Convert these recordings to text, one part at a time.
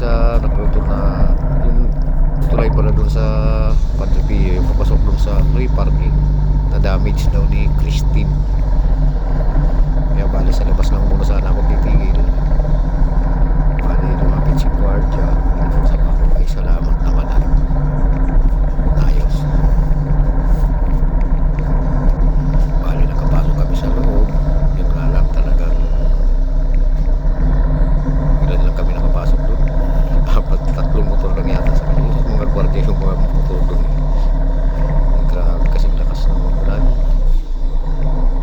sa naputol na yung tulay pala doon sa Padre Pio, yung papasok doon sa free parking na damage daw ni Christine. Kaya bali sa labas lang muna sana ako titigil. Bali lumapit si Guardia, sa ako ay salamat naman at ayos. Bali nakapasok kami sa loob, yun nga lang talagang ilan lang kami nakapasok doon. Tatlong motor lang yata sa kanila, mga Guardia yung mga motor doon. Grabe kasing lakas ng ulan.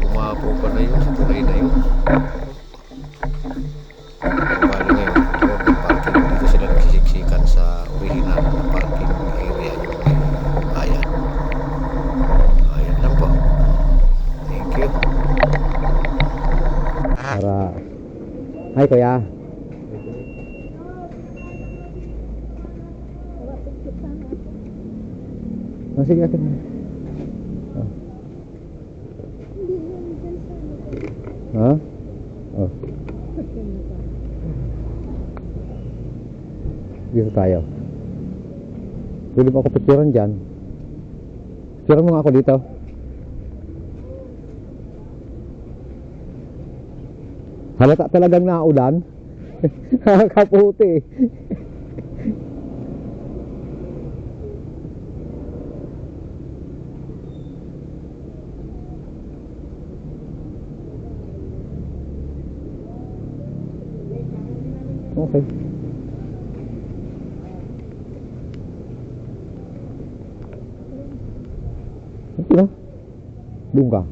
Umapo pa na yun sa tulay na yun. Bali ngayon, urban parking, dito sila nagsisiksikan sa original na parking area yung ayan. Ayan lang po. Thank you. Para... Hi kuya. Oh, sige atin. Oh. Ha? Oh. Dito tayo. Pwede ba ako picturean dyan? Picturean mo nga ako dito. Halata talagang naulan. Kaputi. Okay. Okay na. Doon ka.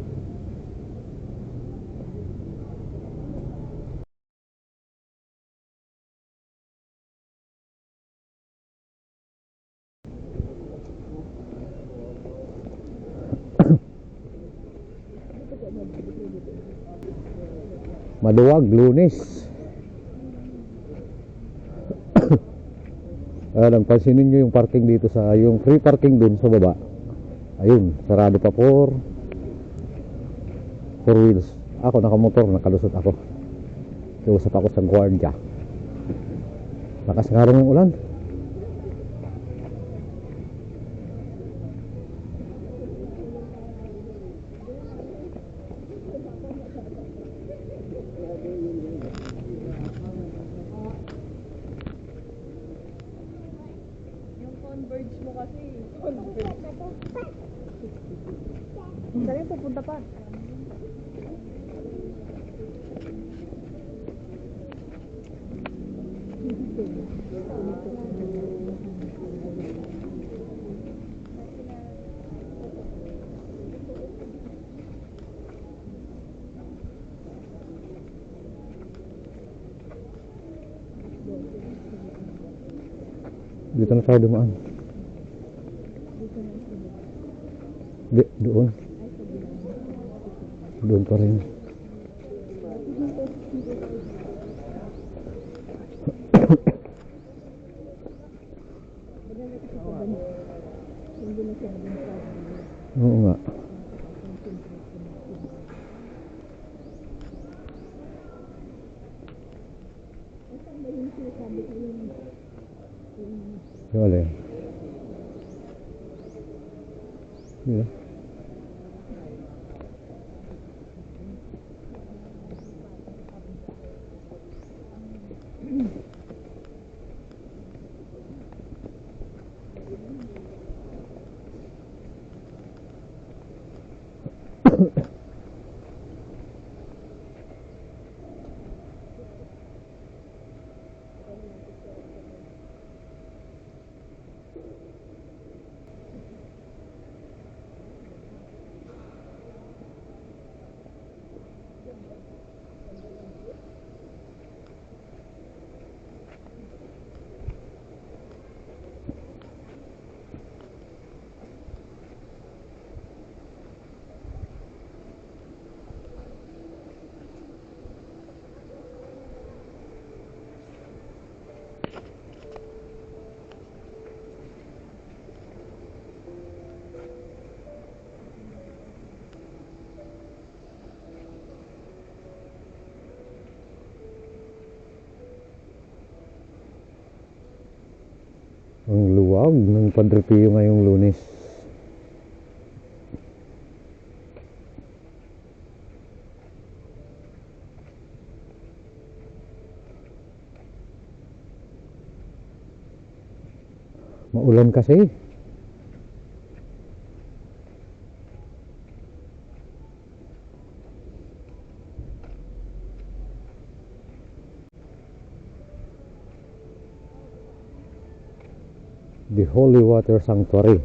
Maluwag, Lunes. Alam, pansinin nyo yung parking dito sa, yung free parking dun sa baba. Ayun, sarado pa for 4 wheels. Ako nakamotor, nakalusot ako. Kiusap ako sa Guardia. Lakas nga rin yung ulan. Converge mo kasi. Converge. Saan yung pupunta pa? Dito na tayo dumaan. Doon. Doon pa rin. Oo nga. Wala. Yeah. Ang luwag ng Padre Pio ngayong Lunes. Maulan kasi. The Holy Water Sanctuary.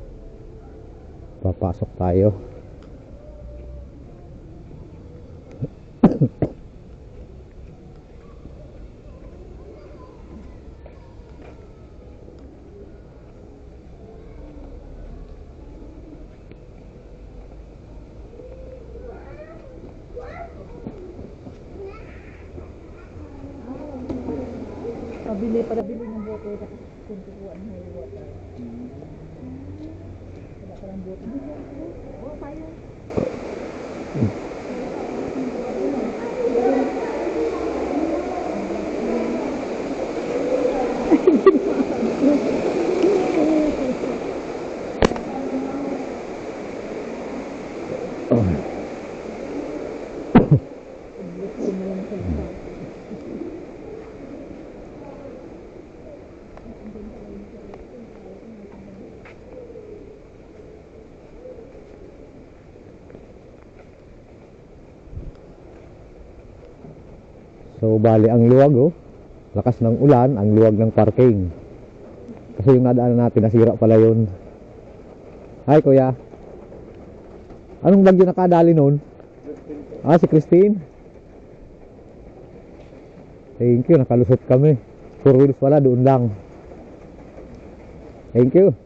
Papasok tayo. Pabili ng bote tapos kuntukuan mo yung water. Wala ka ng bote. Oo, tayo. So bali ang luwag oh. Lakas ng ulan, ang luwag ng parking. Kasi yung nadaanan natin nasira pala yun. Hi kuya. Anong bagyo nakadali nun? Si Christine. Thank you, nakalusot kami. 4 wheels pala, doon lang. Thank you.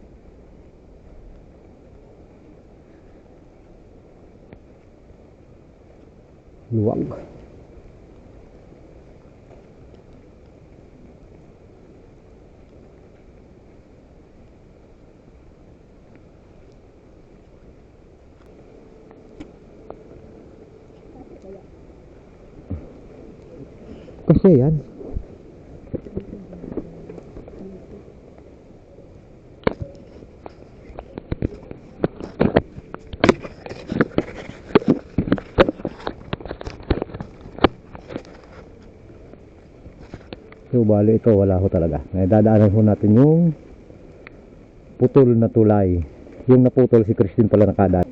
Luwag. Kasi yan. So bali ito wala ho talaga. Dadaanan ho natin yung putol na tulay. Yung naputol si Christine pala nakadaan.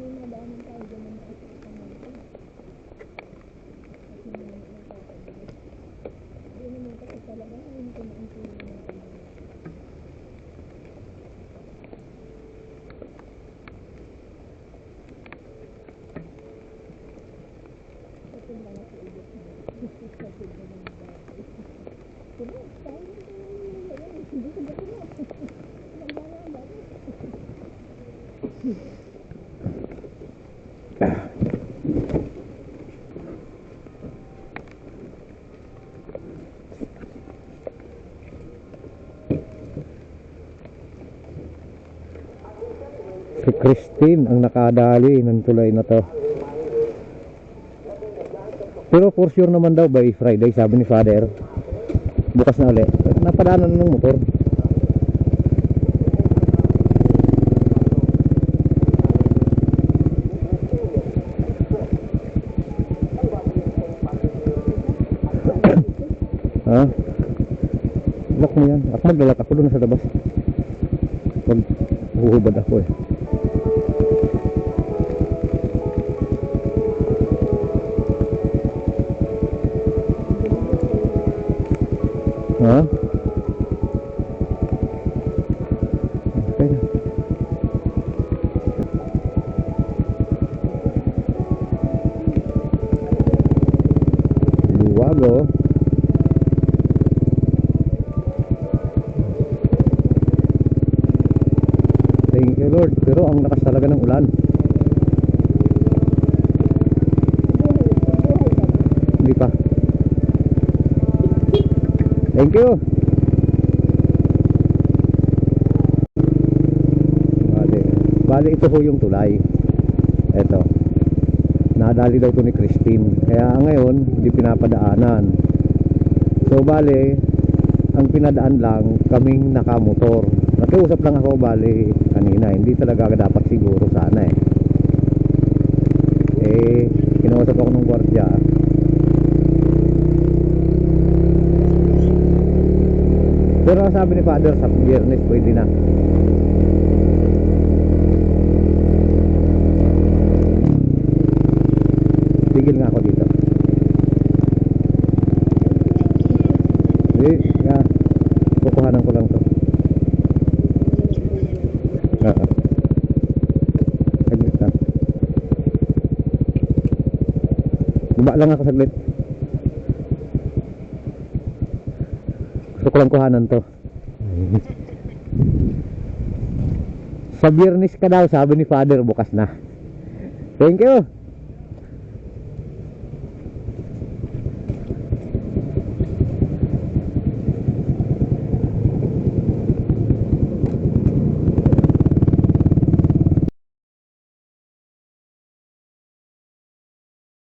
Si Christine ang nakadali ng tulay na to. Pero for sure naman daw by Friday, sabi ni Father. Bukas na ulit. Napadaanan na ng motor. Ha? Lock mo yan. Ako maglalak ako doon sa labas. Pag huhubad ako eh. Ha? Okay na. Luwag oh. Thank you Lord. Pero ang lakas talaga ng ulan. Hindi pa. Thank you. Bali ito ho yung tulay. Ito. Nadali daw ito ni Christine. Kaya ngayon, hindi pinapadaanan. So bali, ang pinadaan lang kaming nakamotor. Nakiusap lang ako bali kanina, hindi talaga dapat siguro sana eh. Kinausap ako ng gwardiya. Pero sabi ni Father sa Biyernes pwede na. Tigil nga ako dito. Kukuhanan ko lang to. Saglit lang. Baba lang ako saglit. Gusto ko lang kuhanan to. Sa Biyernes ka daw, sabi ni Father, bukas na. Thank you.